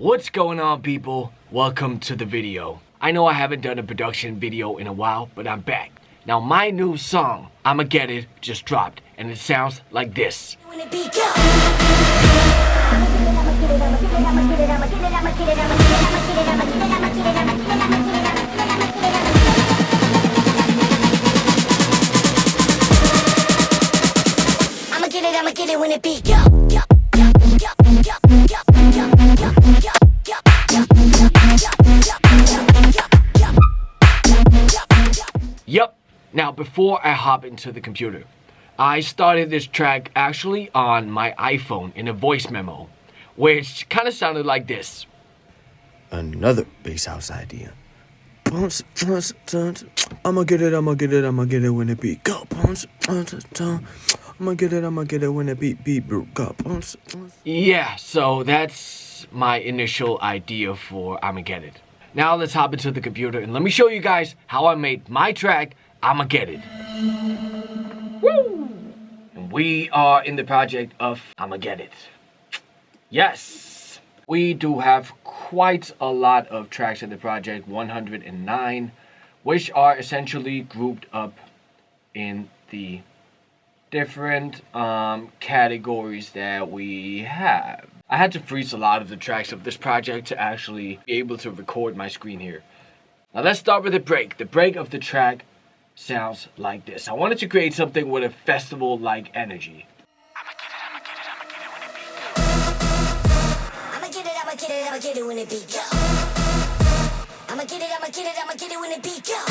What's going on, people? Welcome to the video. I know I haven't done a production video in a while, but I'm back. Now my new song, Imma Get It, just dropped, and it sounds like this. I'ma get it when it beat. Yep. Now before I hop into the computer, I started this track actually on my iPhone in a voice memo, which kind of sounded like this. Another bass house idea. I'ma get it when it beat go. I'ma get it when it beat go. Yeah, so that's my initial idea for Imma Get It. Now let's hop into the computer and let me show you guys how I made my track, Imma Get It. Woo! And we are in the project of Imma Get It. Yes! We do have quite a lot of tracks in the project, 109, which are essentially grouped up in the different categories that we have. I had to freeze a lot of the tracks of this project to actually be able to record my screen here. Now let's start with the break. The break of the track sounds like this. I wanted to create something with a festival-like energy. I'ma get it when it beat go. I'ma get it when it beat go.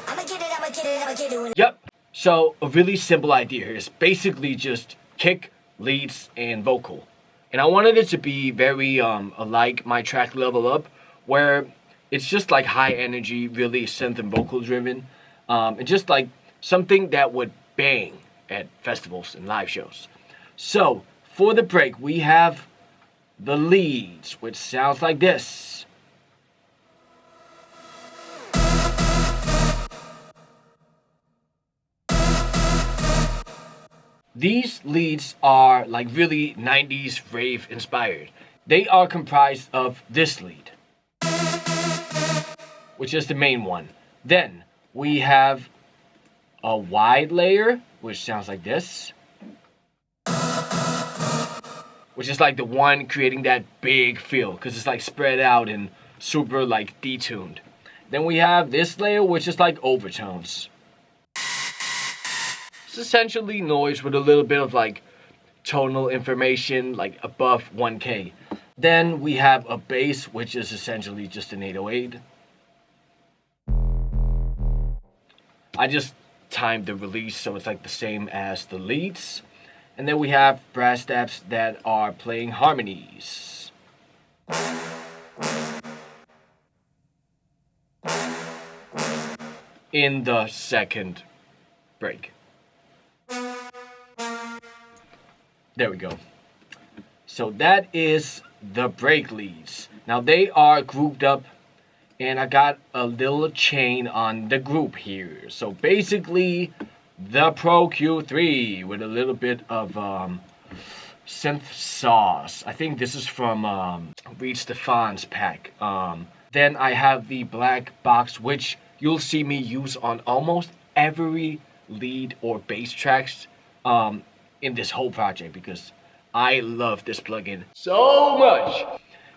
I'ma get it when it. Yep. So a really simple idea here is basically just kick, leads, and vocal. And I wanted it to be very like my track Level Up, where it's just like high energy, really synth and vocal driven, and just like something that would bang at festivals and live shows. So for the break, we have the leads, which sounds like this. These leads are like really 90s rave inspired. They are comprised of this lead, which is the main one. Then we have a wide layer, which sounds like this, which is like the one creating that big feel because it's like spread out and super like detuned. Then we have this layer, which is like overtones. It's essentially noise with a little bit of like tonal information, like above 1K. Then we have a bass, which is essentially just an 808. I just timed the release so it's like the same as the leads. And then we have brass stabs that are playing harmonies. In the second break. There we go. So that is the break leads. Now they are grouped up and I got a little chain on the group here. So basically the Pro Q3 with a little bit of synth sauce. I think this is from Reed Stefan's pack. Then I have the black box, which you'll see me use on almost every lead or bass tracks in this whole project because I love this plugin so much.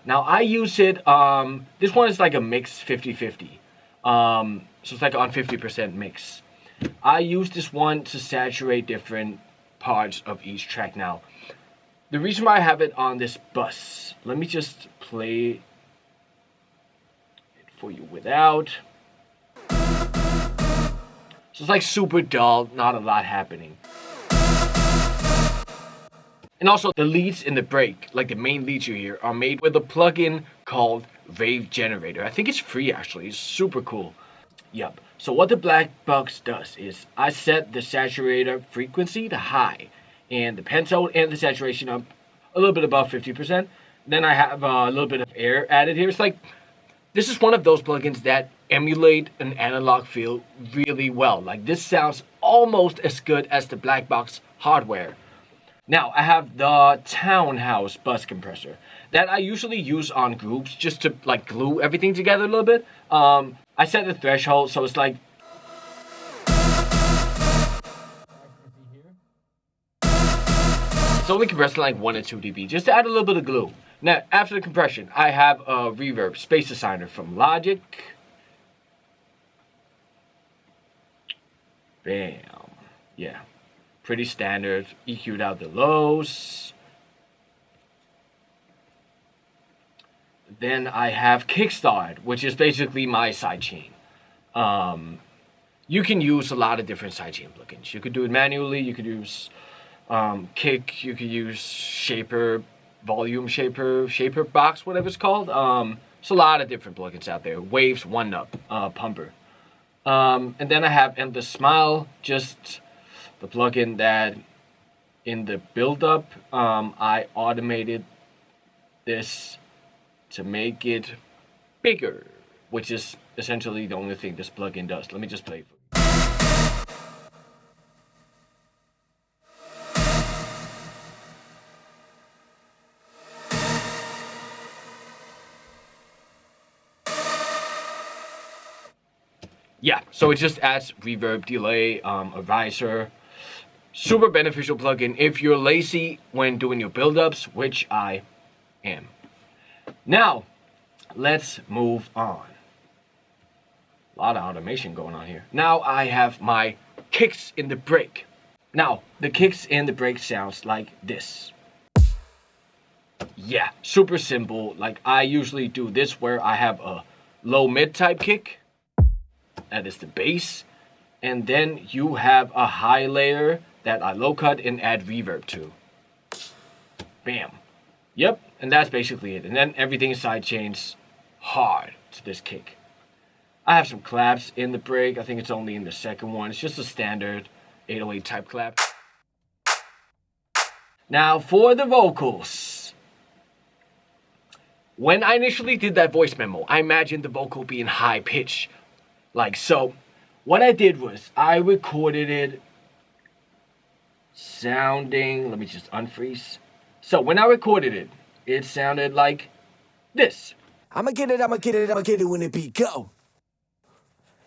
Now I use it, this one is like a mix 50-50. So it's like on 50% mix. I use this one to saturate different parts of each track. Now, the reason why I have it on this bus, let me just play it for you without. So it's like super dull, not a lot happening. And also the leads in the break, like the main leads you hear, are made with a plugin called Wave Generator. I think it's free actually, it's super cool. Yup, so what the black box does is I set the saturator frequency to high and the pentone and the saturation up a little bit above 50%. Then I have a little bit of air added here. It's like, this is one of those plugins that emulate an analog feel really well. Like this sounds almost as good as the black box hardware. Now, I have the Townhouse bus compressor that I usually use on groups just to like glue everything together a little bit. I set the threshold so it's like it's only compressing like 1 or 2 dB just to add a little bit of glue. Now, after the compression, I have a reverb space designer from Logic. Bam. Yeah. Pretty standard. EQ'd out the lows. Then I have Kickstart, which is basically my sidechain. You can use a lot of different sidechain plugins. You could do it manually. You could use Kick. You could use Shaper, Volume Shaper, Shaper Box, whatever it's called. There's a lot of different plugins out there. Waves, One Up, Pumper. And then I have Endless Smile, just the plugin that in the build-up, I automated this to make it bigger, which is essentially the only thing this plugin does. Let me just play it for you. Yeah, so it just adds reverb, delay, a riser. Super beneficial plugin if you're lazy when doing your build-ups, which I am. Now, let's move on. A lot of automation going on here. Now I have my kicks in the break. Now, the kicks in the break sounds like this. Yeah, super simple. Like I usually do this where I have a low mid type kick. That is the bass. And then you have a high layer that I low cut and add reverb to. Bam. Yep, and that's basically it. And then everything sidechains hard to this kick. I have some claps in the break. I think it's only in the second one. It's just a standard 808 type clap. Now for the vocals. When I initially did that voice memo, I imagined the vocal being high pitch. Like so. What I did was I recorded it sounding, let me just unfreeze. So when I recorded it, it sounded like this. I'ma get it, I'ma get it, I'ma get it when the beat go.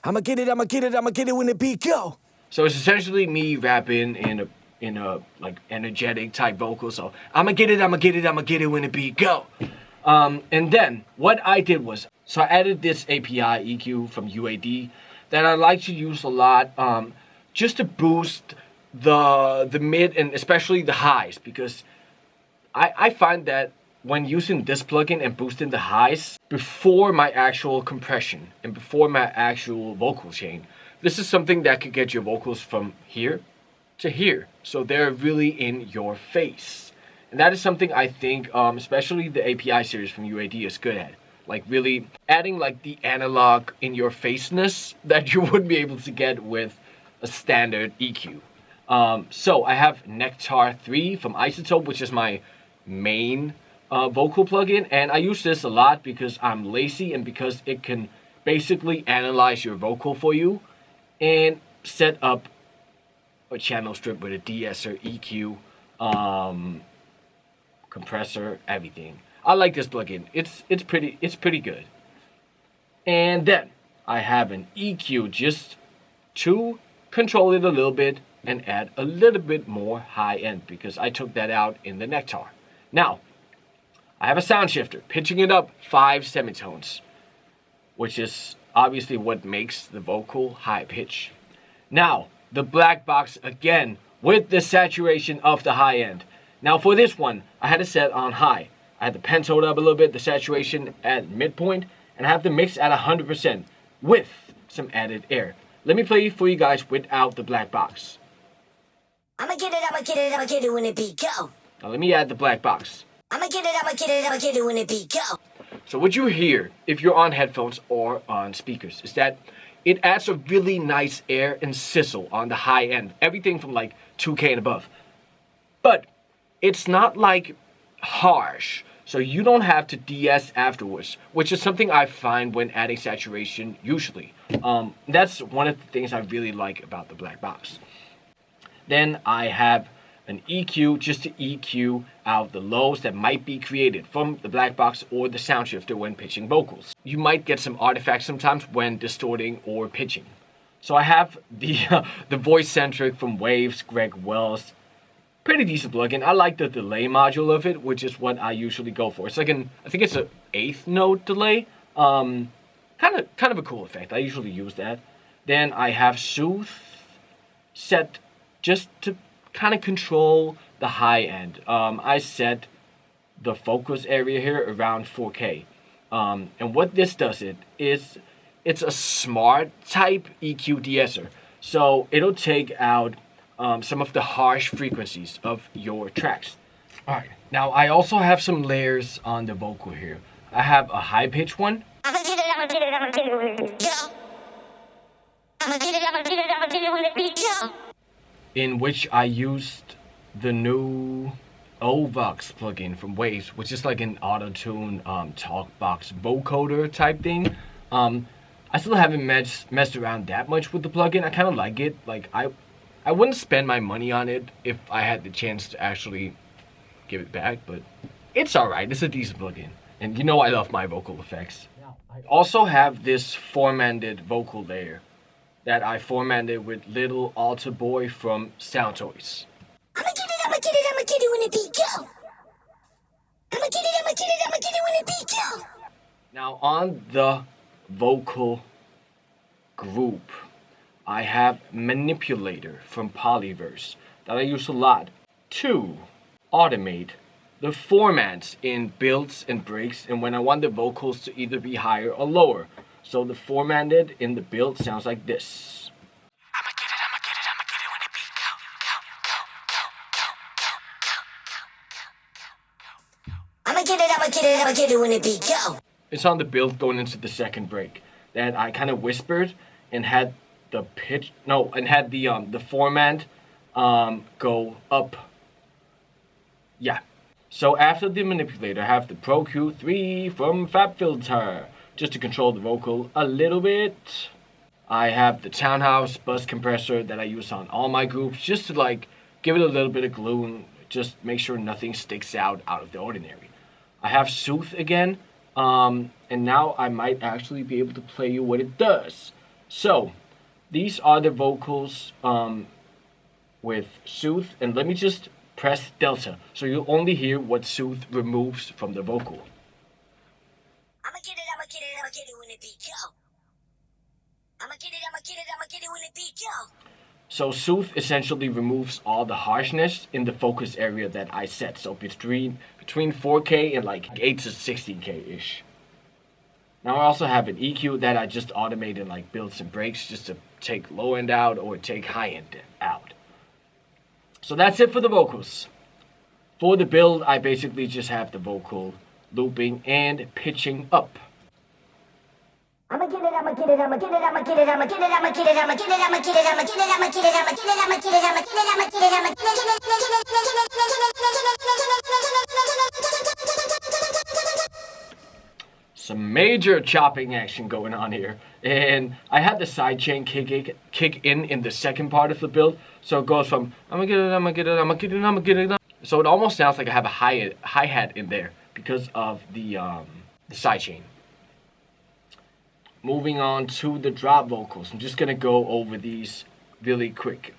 I'ma get it, I'ma get it, I'ma get it when the beat go. So it's essentially me rapping in a like energetic type vocal. So I'ma get it, I'ma get it, I'ma get it when the beat go. And then what I did was, so I added this API EQ from UAD that I like to use a lot, just to boost the mid and especially the highs, because I find that when using this plugin and boosting the highs before my actual compression and before my actual vocal chain, this is something that could get your vocals from here to here. So they're really in your face. And that is something I think, especially the API series from UAD is good at. Like really adding like the analog in your faceness that you wouldn't be able to get with a standard EQ. So I have Nectar 3 from Isotope, which is my main vocal plugin, and I use this a lot because I'm lazy and because it can basically analyze your vocal for you and set up a channel strip with a de-esser, EQ, compressor, everything. I like this plugin. It's pretty good. And then I have an EQ just to control it a little bit and add a little bit more high end because I took that out in the Nectar. Now, I have a sound shifter, pitching it up 5 semitones, which is obviously what makes the vocal high pitch. Now, the black box again with the saturation of the high end. Now for this one, I had it set on high. I had the pentoed up a little bit, the saturation at midpoint, and I have the mix at 100% with some added air. Let me play for you guys without the black box. I'ma get it, I'ma get it, I'ma get it when the beat go. Now let me add the black box. I'ma get it, I'ma get it, I'ma get it when the beat go. So what you hear, if you're on headphones or on speakers, is that it adds a really nice air and sizzle on the high end. Everything from like 2K and above. But it's not like harsh. So you don't have to de-ess afterwards, which is something I find when adding saturation usually. That's one of the things I really like about the black box. Then I have an EQ just to EQ out the lows that might be created from the black box or the sound shifter when pitching vocals. You might get some artifacts sometimes when distorting or pitching. So I have the voice centric from Waves, Greg Wells. Pretty decent plugin. I like the delay module of it, which is what I usually go for. It's like I think it's an 8th note delay. Kind of a cool effect. I usually use that. Then I have Soothe set just to kind of control the high end. I set the focus area here around 4K. And what this does is it's a smart type EQ de-esser. So it'll take out some of the harsh frequencies of your tracks. Alright, now I also have some layers on the vocal here. I have a high pitch one. I'ma get it, I'ma get it, I'ma get it when it beat go. I'ma get it, I'ma get it, I'ma get it when it beat go. In which I used the new Ovox plugin from Waves, which is like an auto-tune talkbox vocoder type thing. I still haven't messed around that much with the plugin. I kind of like it. Like I wouldn't spend my money on it if I had the chance to actually give it back, but it's alright. It's a decent plugin. And you know I love my vocal effects. I also have this formatted vocal layer that I formatted with Little Altar Boy from Sound Toys. I'ma get it, I'ma get it, I'ma get it when it beat go. I'ma get it, I'ma get it, I'ma get it when it beat go. Now on the vocal group, I have Manipulator from Polyverse that I use a lot to automate the formats in builds and breaks, and when I want the vocals to either be higher or lower. So the formatted in the build sounds like this. I'ma get it, I'ma get it, I'ma get it when it beat go, go, go, go, go, go, go, go. I'ma get it, I'ma get it, I'ma get it when it beat go. It's on the build going into the second break that I kind of whispered and had the pitch, and had the format go up. Yeah. So after the manipulator, I have the Pro Q3 from FabFilter, just to control the vocal a little bit. I have the Townhouse bus compressor that I use on all my groups, just to like give it a little bit of glue and just make sure nothing sticks out of the ordinary. I have Soothe again, and now I might actually be able to play you what it does. So these are the vocals with Soothe, and let me just press Delta, so you'll only hear what Soothe removes from the vocal. I'ma get it, I'ma get it, I'ma get it when it beat go. I'ma get it, I'ma get it, I'ma get it when it beat go. So Soothe essentially removes all the harshness in the focus area that I set. So between 4K and like 8 to 16K-ish. Now I also have an EQ that I just automated like builds and breaks just to take low end out or take high end out. So that's it for the vocals. For the build, I basically just have the vocal looping and pitching up. I'ma get it, I'ma get it, I'ma get it, I'ma get it, I'ma get it, I'ma get it, I'ma get it, I'ma get it, I'ma get it, I'ma get it, I'ma get it, I'ma get it, I'ma get it, I'ma get it, I'ma get it. Some major chopping action going on here. And I had the sidechain kick in the second part of the build. So it goes from I'ma get it, I'ma get it, I'ma get it, I'ma get it. So it almost sounds like I have a hi-hat in there because of the sidechain. Moving on to the drop vocals. I'm just gonna go over these really quick.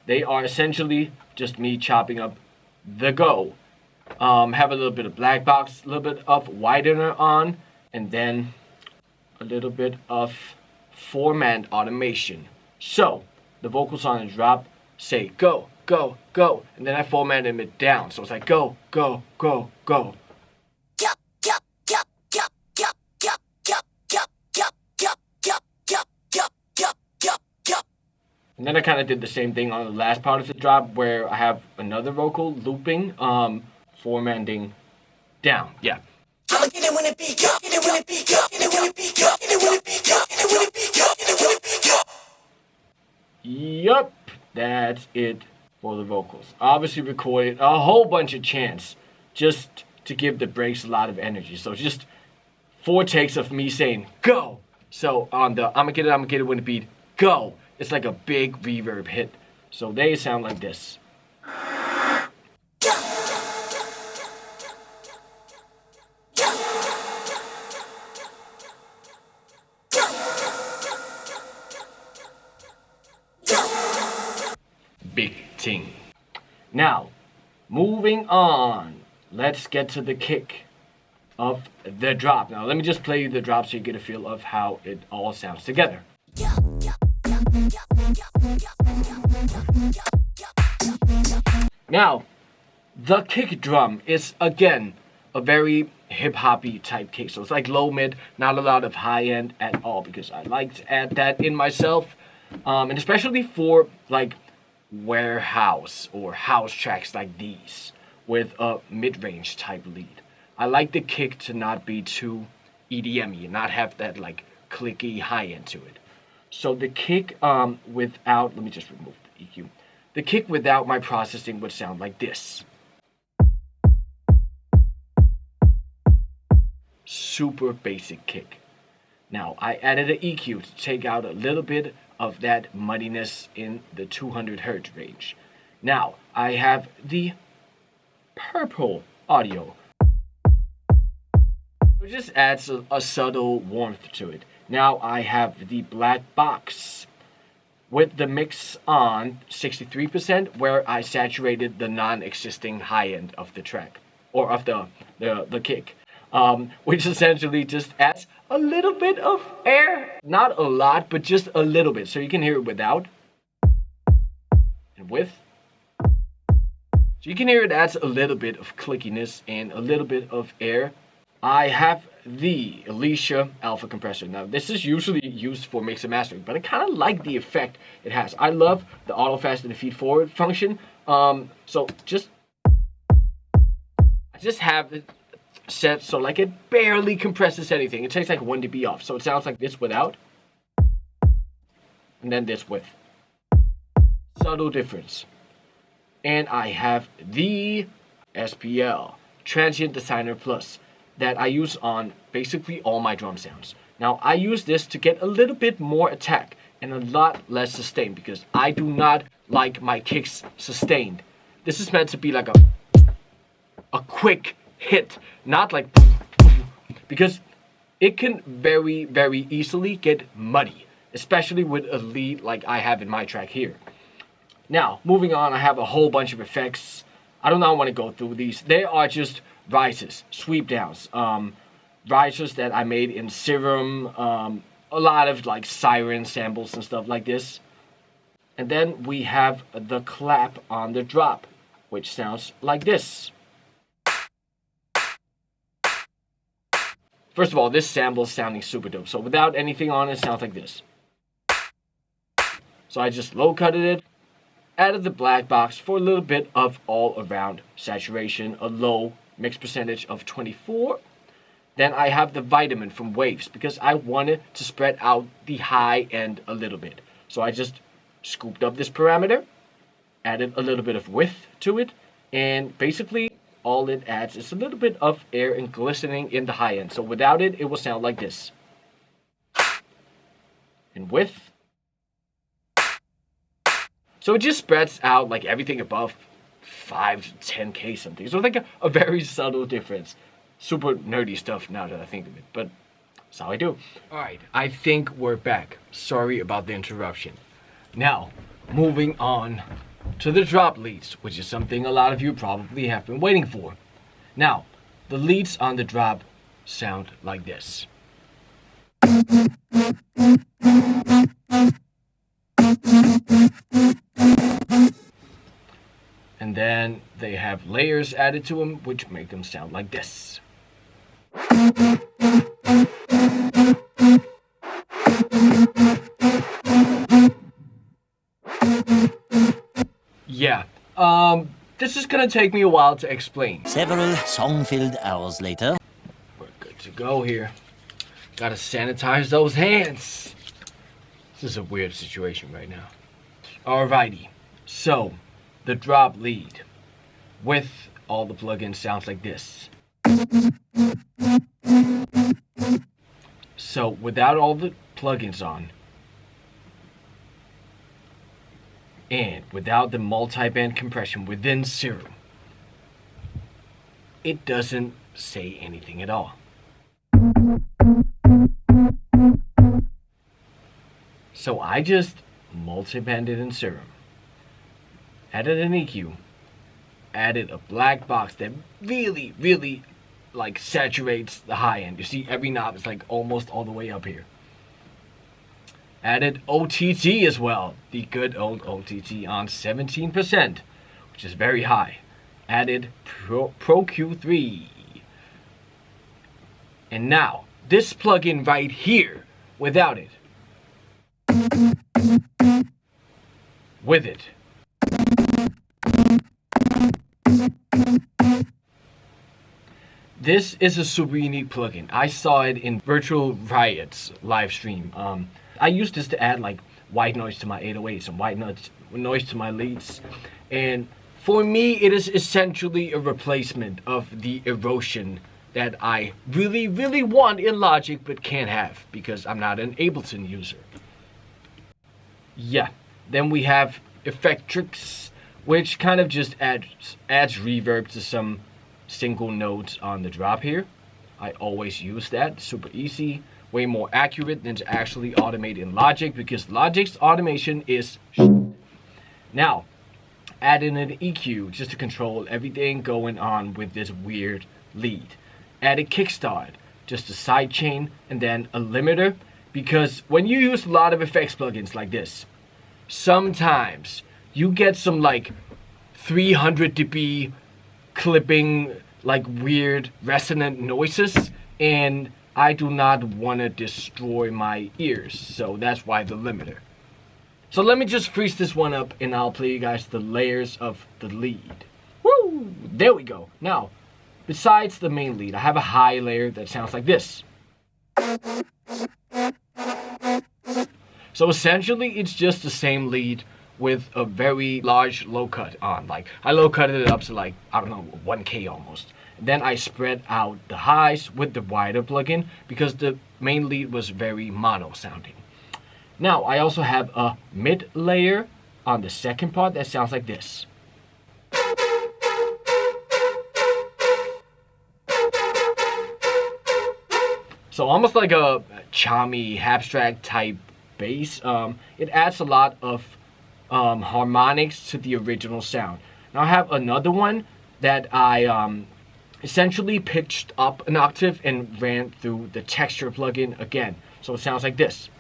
They are essentially just me chopping up the go. Have a little bit of black box, a little bit of widener on, and then a little bit of format automation. So the vocals on the drop say go, go, go, and then I format them it down. So it's like go, go, go, go. And then I kind of did the same thing on the last part of the drop where I have another vocal looping, formatting down. Yeah. I'ma get it when it beat go, get it when it beat go, get it when it beat go, get it when it beat go, get it when it beat go, get it when it beat go. Yup, that's it for the vocals. Obviously recorded a whole bunch of chants just to give the breaks a lot of energy. So just 4 takes of me saying go. So on the I'ma get it when it beat go. It's like a big reverb hit. So they sound like this. ting. Now, moving on, let's get to the kick of the drop. Now, let me just play you the drop so you get a feel of how it all sounds together. Now, the kick drum is, again, a very hip-hoppy type kick. So it's like low mid, not a lot of high end at all, because I like to add that in myself. And especially for like warehouse or house tracks like these with a mid-range type lead. I like the kick to not be too EDM-y and not have that like clicky high end to it. So the kick without, let me just remove the EQ. The kick without my processing would sound like this. Super basic kick. Now I added an EQ to take out a little bit of that muddiness in the 200 hertz range. Now I have the purple audio. It just adds a subtle warmth to it. Now I have the black box with the mix on 63%, where I saturated the non-existing high end of the track, or of the kick, which essentially just adds a little bit of air. Not a lot, but just a little bit, so you can hear it without and with. So you can hear it adds a little bit of clickiness and a little bit of air. I have the Alicia Alpha Compressor. Now this is usually used for mix and mastering, but I kind of like the effect it has. I love the auto fast and the feed forward function. So I just have it set so like it barely compresses anything. It takes like 1 dB off, so it sounds like this without, and then this with. Subtle difference. And I have the Spl Transient Designer Plus that I use on basically all my drum sounds. Now I use this to get a little bit more attack and a lot less sustain, because I do not like my kicks sustained. This is meant to be like a quick hit, not like because it can very, very easily get muddy, especially with a lead like I have in my track here. Now, moving on, I have a whole bunch of effects. I do not want to go through these. They are just rises, sweep downs, risers that I made in Serum, a lot of like siren samples and stuff like this. And then we have the clap on the drop, which sounds like this. First of all, this sample is sounding super dope. So without anything on it, it sounds like this. So I just low cutted it, added the black box for a little bit of all around saturation, a low mix percentage of 24. Then I have the vitamin from Waves, because I wanted to spread out the high end a little bit. So I just scooped up this parameter, added a little bit of width to it, and basically all it adds is a little bit of air and glistening in the high end. So without it, it will sound like this. And width. So it just spreads out like everything above 5 to 10K something. So it's like a very subtle difference. Super nerdy stuff now that I think of it, but that's how I do. Alright, I think we're back. Sorry about the interruption. Now, moving on to the drop leads, which is something a lot of you probably have been waiting for. Now, the leads on the drop sound like this. And then they have layers added to them, which make them sound like this. Yeah, this is gonna take me a while to explain. Several song-filled hours later. We're good to go here. Gotta sanitize those hands. This is a weird situation right now. Alrighty, so the drop lead with all the plugins sounds like this. So without all the plugins on, and without the multi-band compression within Serum, it doesn't say anything at all. So I just multi-banded in Serum. added an EQ, added a black box that really like saturates the high end. You see every knob is like almost all the way up here. Added OTT as well, the good old OTT on 17%, which is very high. Added Pro Q3. And now, this plugin right here, without it. With it. This is a super unique plugin. I saw it in Virtual Riot's live stream. I used this to add like white noise to my 808s and white noise to my leads. And for me, it is essentially a replacement of the erosion that I really want in Logic but can't have because I'm not an Ableton user. Yeah, then we have Effectrix, which kind of just adds reverb to some single notes on the drop here. I always use that, super easy, way more accurate than to actually automate in Logic because Logic's automation is Now, add in an EQ just to control everything going on with this weird lead. Add a kickstart, just a sidechain, and then a limiter, because when you use a lot of effects plugins like this, sometimes you get some like 300 dB clipping, like weird resonant noises, and I do not want to destroy my ears, so that's why the limiter. So let me just freeze this one up and I'll play you guys the layers of the lead. Woo! There we go. Now, besides the main lead, I have a high layer that sounds like this. So essentially, it's just the same lead with a very large low cut on. Like, I low cutted it up to like, I don't know, 1K almost. Then I spread out the highs with the wider plugin because the main lead was very mono sounding. Now, I also have a mid layer on the second part that sounds like this. So almost like a chommy, abstract type bass. It adds a lot of harmonics to the original sound. Now I have another one that I essentially pitched up an octave and ran through the texture plugin again. So it sounds like this.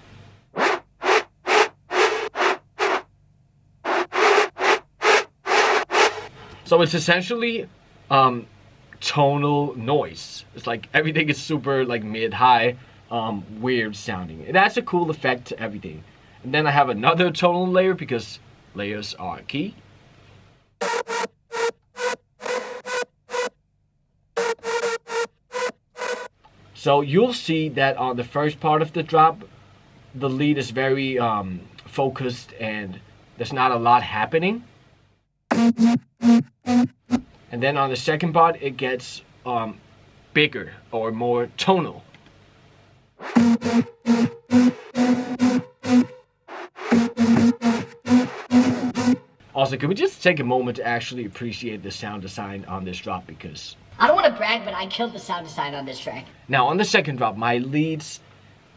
So it's essentially tonal noise. It's like everything is super like mid-high, weird sounding. It adds a cool effect to everything. And then I have another tonal layer because layers are key. So you'll see that on the first part of the drop, the lead is very focused and there's not a lot happening. And then on the second part, it gets bigger or more tonal. Also, can we just take a moment to actually appreciate the sound design on this drop because... I don't want to brag, but I killed the sound design on this track. Now, on the second drop, my leads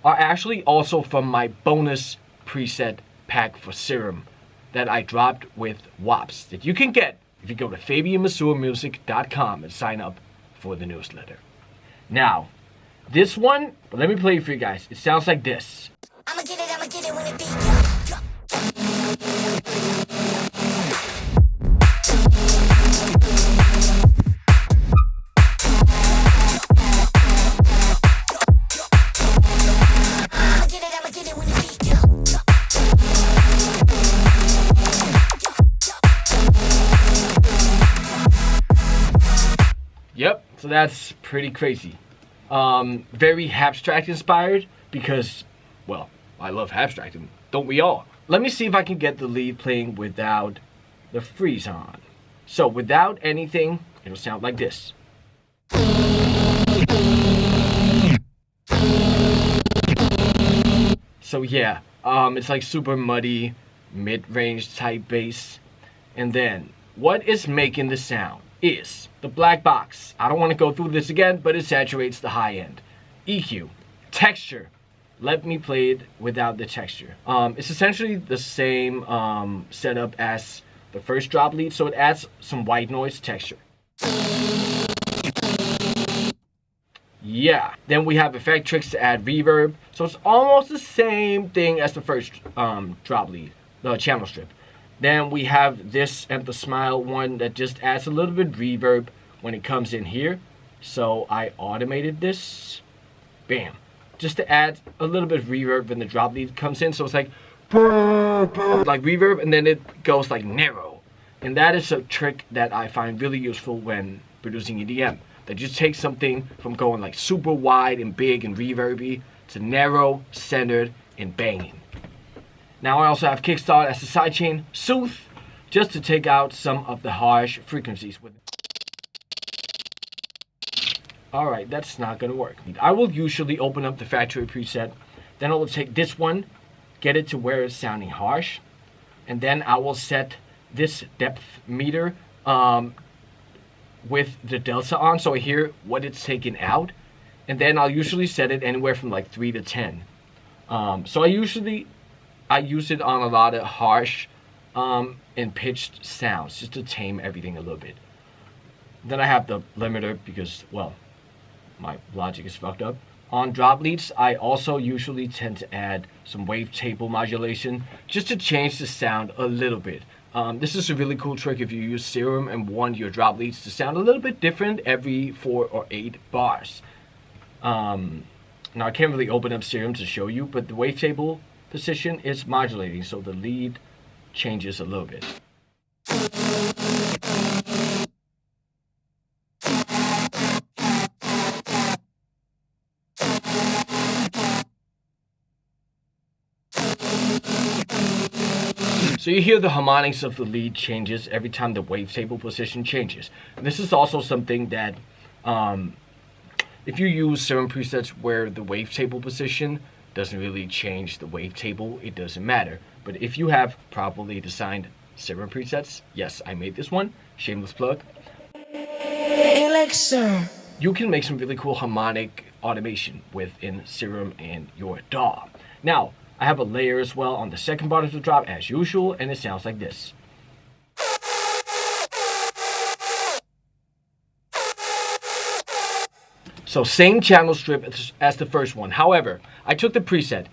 are actually also from my bonus preset pack for Serum that I dropped with WAPs that you can get if you go to FabianMazurMusic.com and sign up for the newsletter. Now, this one, let me play it for you guys. It sounds like this. I'ma get it when it beat drop. I'ma get it when it beat drop. Yep, so that's pretty crazy. Very abstract inspired because, well, I love abstract, and don't we all? Let me see if I can get the lead playing without the freeze on. So without anything, it'll sound like this. So yeah, it's like super muddy, mid-range type bass. And then, what is making the sound is the black box. I don't want to go through this again, but it saturates the high end. EQ, texture. Let me play it without the texture. It's essentially the same setup as the first drop lead, so it adds some white noise texture. Yeah, then we have effect tricks to add reverb, so it's almost the same thing as the first drop lead, the channel strip. Then we have this and the smile one that just adds a little bit reverb when it comes in here. So I automated this, bam, just to add a little bit of reverb when the drop lead comes in. So it's like reverb, and then it goes like narrow. And that is a trick that I find really useful when producing EDM. That just takes something from going like super wide and big and reverby to narrow, centered, and banging. Now I also have Kickstart as a sidechain, Soothe, just to take out some of the harsh frequencies with it. Alright, that's not gonna work. I will usually open up the factory preset, then I will take this one, get it to where it's sounding harsh, and then I will set this depth meter with the delta on, so I hear what it's taken out, and then I'll usually set it anywhere from like 3 to 10. So I use it on a lot of harsh and pitched sounds just to tame everything a little bit. Then I have the limiter because, well, my logic is fucked up. On drop leads, I also usually tend to add some wavetable modulation just to change the sound a little bit. This is a really cool trick if you use Serum and want your drop leads to sound a little bit different every 4 or 8 bars. Now I can't really open up Serum to show you, but the wavetable position is modulating, so the lead changes a little bit. So you hear the harmonics of the lead changes every time the wavetable position changes. And this is also something that if you use certain presets where the wavetable position doesn't really change the wavetable, it doesn't matter. But if you have properly designed Serum presets, yes, I made this one, shameless plug. Elixir. You can make some really cool harmonic automation within Serum and your DAW. Now, I have a layer as well on the second part of the drop as usual, and it sounds like this. So same channel strip as the first one. However, I took the preset,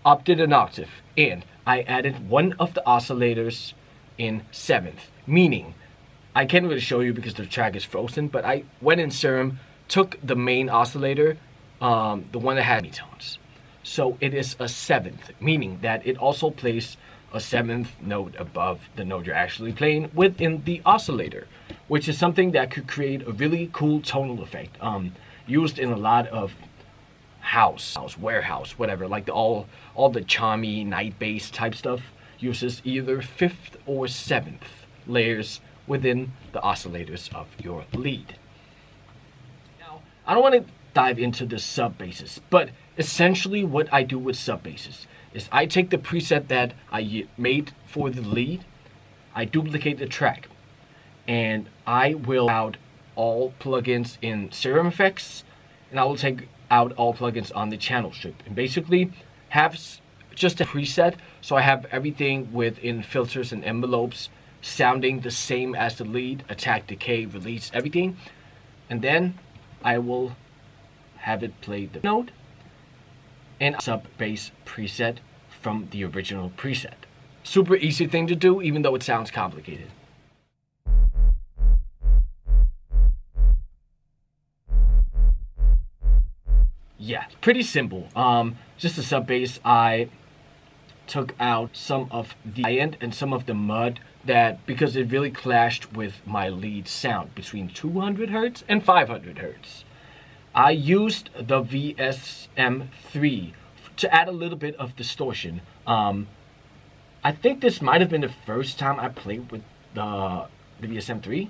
upped it an octave, and I added one of the oscillators in 7th. Meaning, I can't really show you because the track is frozen, but I went in Serum, took the main oscillator, the one that had semitones. So it is a 7th, meaning that it also plays a 7th note above the note you're actually playing within the oscillator, which is something that could create a really cool tonal effect. Used in a lot of house, warehouse, whatever, like all the charmy night bass type stuff uses either 5th or 7th layers within the oscillators of your lead. Now, I don't want to dive into the sub basses, but essentially what I do with sub basses is I take the preset that I made for the lead, I duplicate the track, and I will out all plugins in Serum effects, and I will take out all plugins on the channel strip, and basically have just a preset, so I have everything within filters and envelopes sounding the same as the lead, attack, decay, release, everything, and then I will have it play the note and sub bass preset from the original preset. Super easy thing to do, even though it sounds complicated. Yeah, pretty simple. Just a sub bass. I took out some of the high end and some of the mud that, because it really clashed with my lead sound between 200 Hz and 500 Hz. I used the VSM3 to add a little bit of distortion. I think this might have been the first time I played with the VSM3.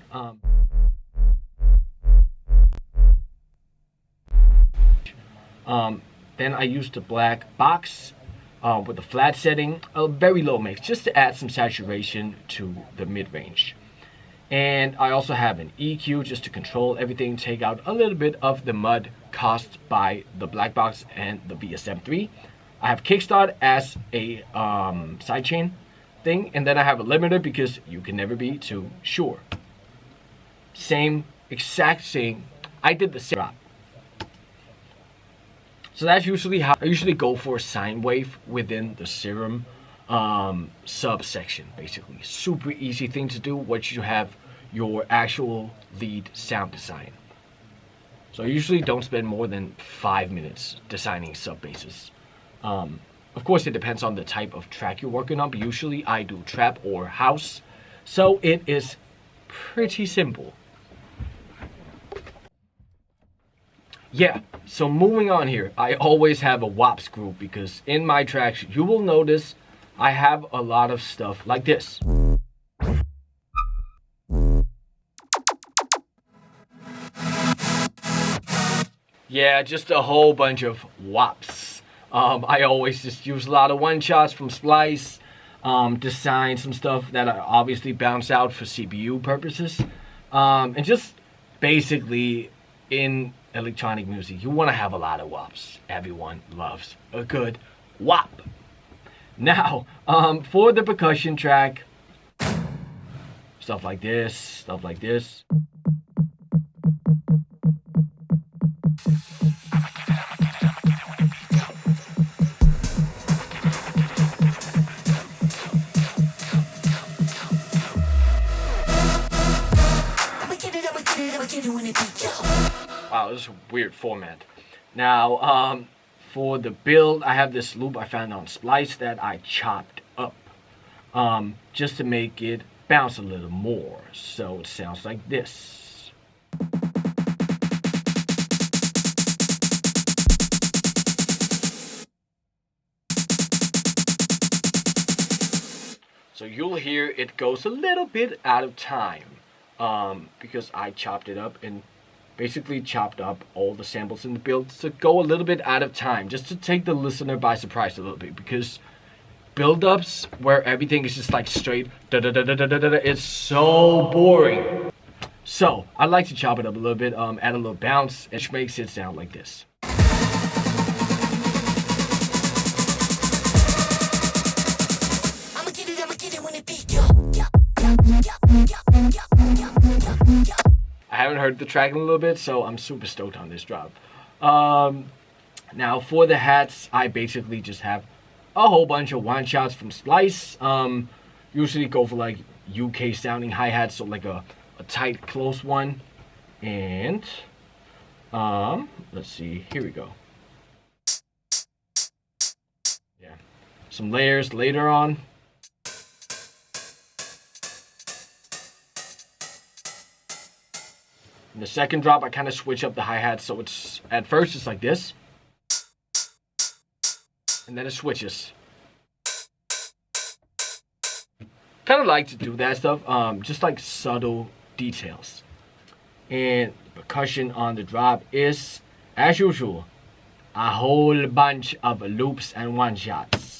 Then I used the black box with the flat setting, a very low mix, just to add some saturation to the mid-range. And I also have an EQ just to control everything, take out a little bit of the mud caused by the black box and the VSM3. I have Kickstart as a sidechain, thing, and then I have a limiter because you can never be too sure. Exact same. I did the same drop. So that's usually how I usually go for a sine wave within the serum subsection, basically. Super easy thing to do once you have your actual lead sound design. So I usually don't spend more than 5 minutes designing sub basses. Of course, it depends on the type of track you're working on, but usually I do trap or house. So it is pretty simple. Yeah, so moving on here, I always have a WAPs group because in my tracks, you will notice I have a lot of stuff like this. Yeah, just a whole bunch of WAPs. I always just use a lot of one-shots from Splice, design some stuff that I obviously bounce out for CPU purposes, and just basically in electronic music, you want to have a lot of WAPs. Everyone loves a good WAP. Now, for the percussion track, stuff like this, stuff like this. Wow, this is a weird format. Now, for the build, I have this loop I found on Splice that I chopped up just to make it bounce a little more. So it sounds like this. So you'll hear it goes a little bit out of time because I chopped it up and basically chopped up all the samples in the build to go a little bit out of time, just to take the listener by surprise a little bit, because build-ups where everything is just like straight da da da da da da da, it's so boring. So I like to chop it up a little bit, add a little bounce, which makes it sound like this. I haven't heard the track in a little bit, so I'm super stoked on this drop. Now for the hats, I basically just have a whole bunch of one shots from Splice. Usually go for like UK sounding hi-hats, so like a tight close one. And let's see, here we go. Yeah, some layers later on. In the second drop, I kind of switch up the hi-hat, so it's at first it's like this, and then it switches. Kind of like to do that stuff, just like subtle details. And percussion on the drop is, as usual, a whole bunch of loops and one-shots.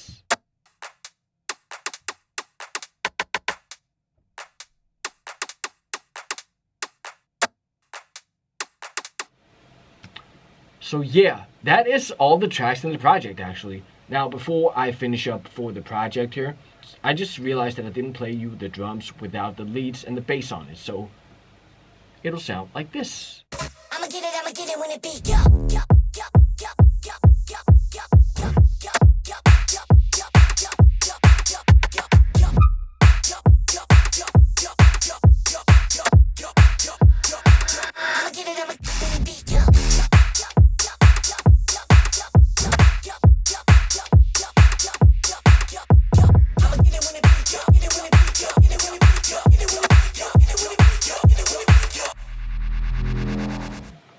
So yeah, that is all the tracks in the project actually. Now before I finish up for the project here, I just realized that I didn't play you the drums without the leads and the bass on it. So it'll sound like this. I'ma get it when it beat go.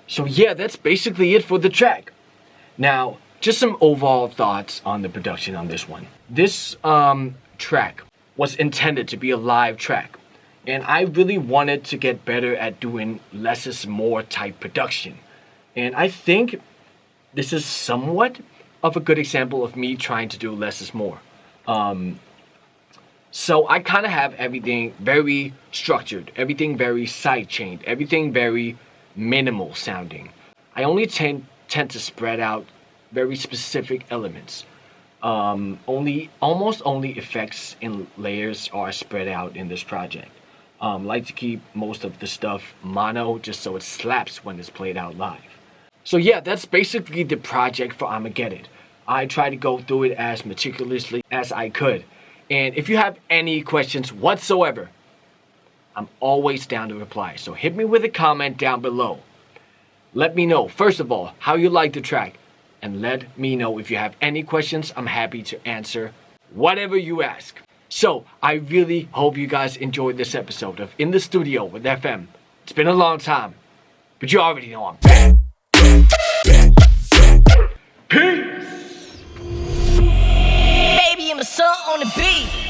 So yeah, that's basically it for the track. Now, just some overall thoughts on the production on this one. This track was intended to be a live track, and I really wanted to get better at doing less is more type production. And I think this is somewhat of a good example of me trying to do less is more. So I kind of have everything very structured, everything very side-chained, everything very minimal sounding. I only tend to spread out very specific elements. Almost only effects and layers are spread out in this project. Like to keep most of the stuff mono just so it slaps when it's played out live. So yeah, that's basically the project for Imma Get It. I try to go through it as meticulously as I could. And if you have any questions whatsoever, I'm always down to reply. So hit me with a comment down below. Let me know, first of all, how you like the track. And let me know if you have any questions. I'm happy to answer whatever you ask. So I really hope you guys enjoyed this episode of In the Studio with FM. It's been a long time, but you already know I'm back. Peace! Baby, I'm a son on the beat.